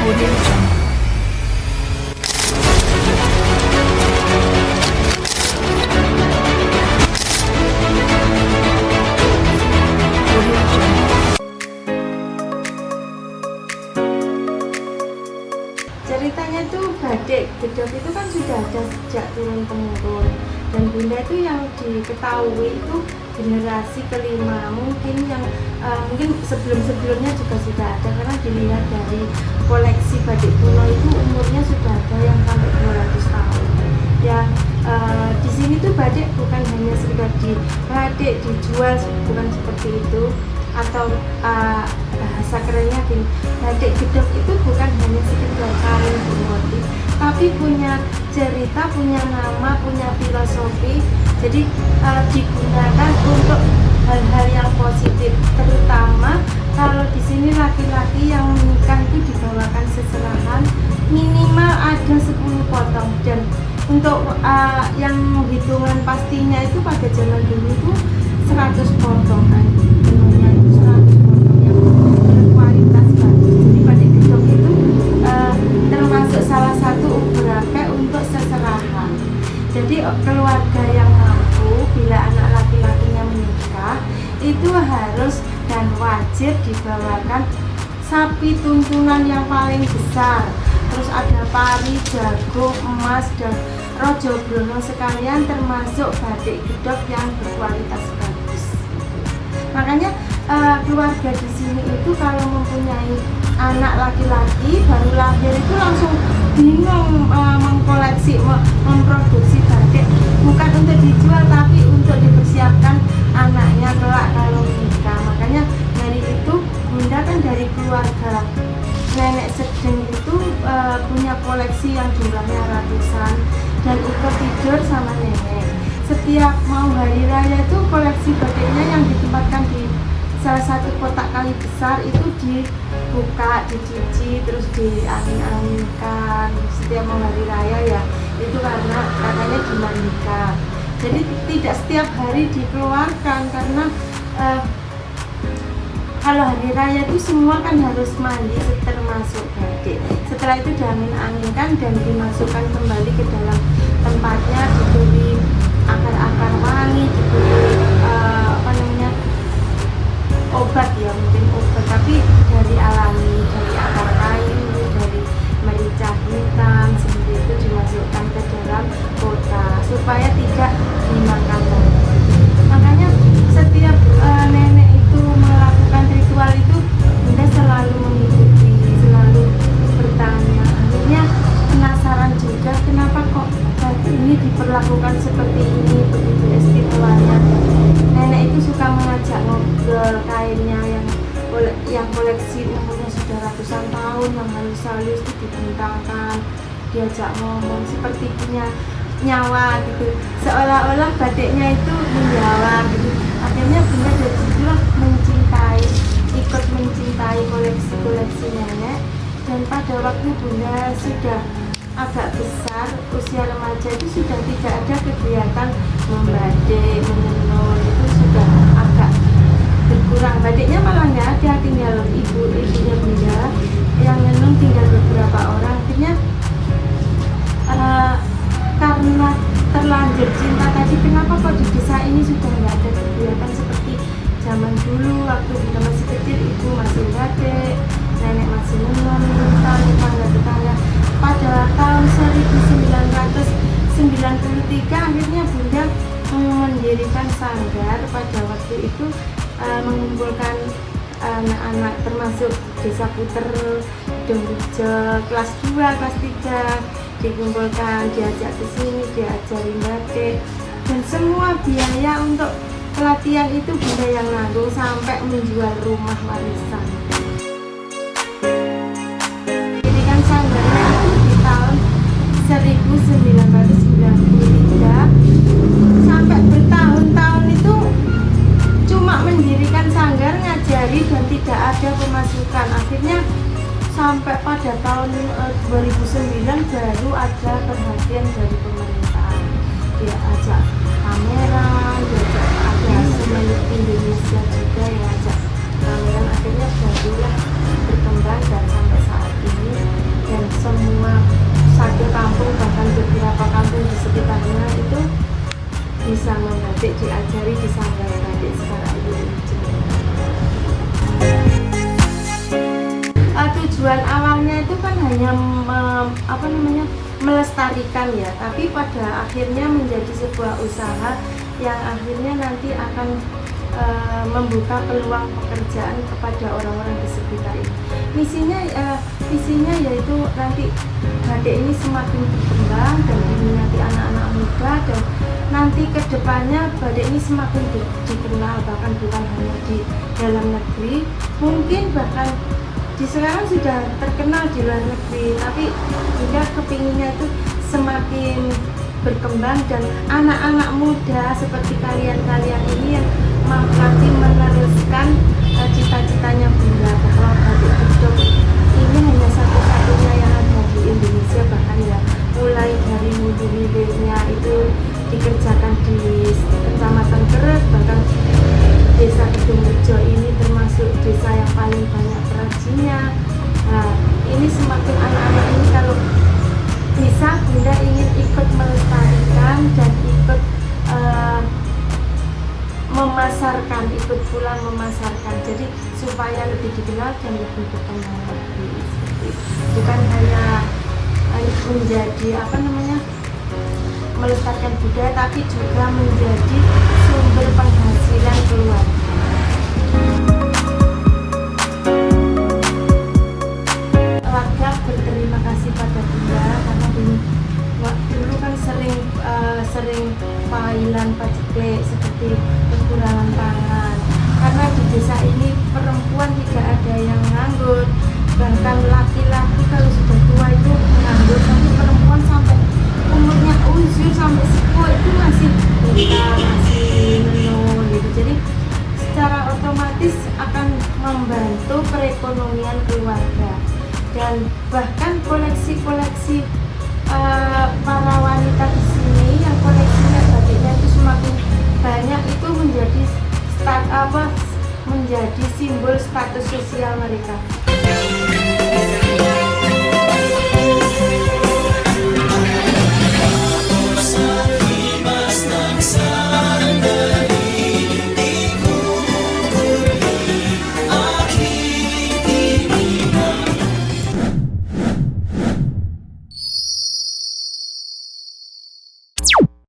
Audio Jungle. Audio Jungle. Ceritanya tuh Badik Gedog itu kan sudah ada sejak turun temurun, dan Bunda itu yang diketahui itu generasi kelima, mungkin yang mungkin sebelumnya juga sudah ada, karena dilihat dari koleksi batik kuno itu umurnya sudah ada yang sampai 200 tahun ya. Di sini tuh batik bukan hanya sekedar batik dijual, bukan seperti itu, atau bahasa kerennya gini, batik gedog itu bukan hanya sekedar kain bermotif, tapi punya cerita, punya nama, punya filosofi. Jadi digunakan untuk hal-hal yang positif, terutama kalau di sini laki-laki yang menikah itu dibawakan seserahan minimal ada 10 potong, dan untuk yang hitungan pastinya itu pada zaman dulu itu 100 potong kan, tentunya itu 100 potong yang berkualitas bagus. Jadi batik gedog itu termasuk salah satu urape untuk seserahan. Jadi keluarga yang mampu, bila anak laki-lakinya menikah, itu harus dan wajib dibawakan sapi tuntunan yang paling besar, terus ada pari, jagung, emas, dan rojo brono sekalian, termasuk batik gedog yang berkualitas bagus. Makanya keluarga di sini itu kalau mempunyai anak laki-laki baru lahir itu langsung bingung mengkoleksi, memproduksi batik, bukan untuk dijual tapi untuk dipersiapkan anaknya kelak kalau menikah. Makanya dari itu Bunda kan dari keluarga nenek sedeng itu punya koleksi yang jumlahnya ratusan, dan ikut tidur sama nenek. Setiap mau hari raya itu koleksi batiknya yang ditempatkan di salah satu kotak kayu besar itu dibuka, dicuci, terus diangin-anginkan. Setiap mau hari raya ya itu karena katanya dimandikan. Jadi tidak setiap hari dikeluarkan, karena kalau hari raya itu semua kan harus mandi, termasuk batik. Setelah itu diangin-anginkan dan dimasukkan kembali ke dalam tempatnya, diberi akar-akar wangi, diberi obat, ya mungkin obat, tapi dari alami, dari akar kayu, dari merica hitam, seperti itu dimasukkan ke dalam kotak supaya tidak dimakan lagi. Makanya setiap nenek itu melakukan ritual itu, Bunda selalu mengikuti, selalu bertanya. Akhirnya penasaran juga kenapa kok batik ini diperlakukan seperti ini, begitu istimewanya. Nenek itu suka mengajak ngobrol kainnya yang koleksi umurnya sudah ratusan tahun, yang halus-halus itu dibentangkan, diajak ngomong seperti punya nyawa gitu, seolah-olah batiknya itu menjawab gitu. Akhirnya Bunda dari situlah ikut mencintai koleksi nenek. Dan pada waktu Bunda sudah agak besar, usia remaja itu sudah tidak ada kegiatan membatik, menenun, itu sudah agak berkurang. Batiknya malah nggak ada, tinggal ibunya Bunda yang menenun, tinggal beberapa orang. Akhirnya karena terlanjur cinta tadi, kenapa kok di desa ini sudah nggak ada kegiatan seperti zaman dulu. Waktu Bunda masih kecil, ibu masih batik, nenek masih menenun, tetangga-tetangga. Pada tahun 1993 akhirnya Bunda mendirikan sanggar. Pada waktu itu mengumpulkan anak-anak termasuk Desa Puter, Dongrejo, kelas 2, kelas 3 dikumpulkan, diajak ke sini, diajarin batik, dan semua biaya untuk pelatihan itu Bunda yang nanggung, sampai menjual rumah warisan. Dirikan sanggarnya itu di tahun 1993, sampai bertahun-tahun itu cuma mendirikan sanggar, ngajari, dan tidak ada pemasukan. Akhirnya sampai pada tahun 2009 baru ada perhatian dari pemerintah. Dia ajak pameran, diajak ada Semen Indonesia juga yang ajak pameran. Akhirnya barulah berkembang dan sampai saat ini hanya melestarikan ya, tapi pada akhirnya menjadi sebuah usaha yang akhirnya nanti akan membuka peluang pekerjaan kepada orang-orang di sekitar ini. Visinya yaitu nanti batik ini semakin berkembang dan diminati anak-anak muda, dan nanti kedepannya batik ini semakin dikenal, bahkan bukan hanya di dalam negeri, mungkin bahkan di sekarang sudah terkenal di luar negeri, tapi juga kepinginnya itu semakin berkembang dan anak-anak muda seperti kalian-kalian ini yang nanti meneruskan cita-citanya Bunda, bahwa batik gedok ini hanya satu-satunya yang ada di Indonesia, bahkan ya mulai dari hulu-hulunya itu dikerjakan di Kecamatan Keret, bahkan Desa Kedungrejo ini termasuk desa yang paling banyak perajinnya. Nah, ini semakin anak-anak ini kalau bisa Bunda ingin ikut melestarikan dan ikut memasarkan, ikut pulang memasarkan, jadi supaya lebih dikenal dan lebih berkembang lagi. Bukan hanya menjadi melestarikan budaya, tapi juga menjadi sumber penghasilan keluarga. Warga berterima kasih pada Bunda karena dulu kan sering panggilan paceklik seperti kekurangan pangan, karena di desa ini perempuan tidak ada yang nganggur, bahkan laki-laki kalau sudah tua itu nganggur, tapi perempuan sampai umurnya uzur sampai sepuh itu masih buka, masih menul gitu. Jadi secara otomatis akan membantu perekonomian keluarga, dan bahkan koleksi-koleksi para wanita di sini yang koleksinya batiknya itu semakin banyak, itu menjadi menjadi simbol status sosial mereka.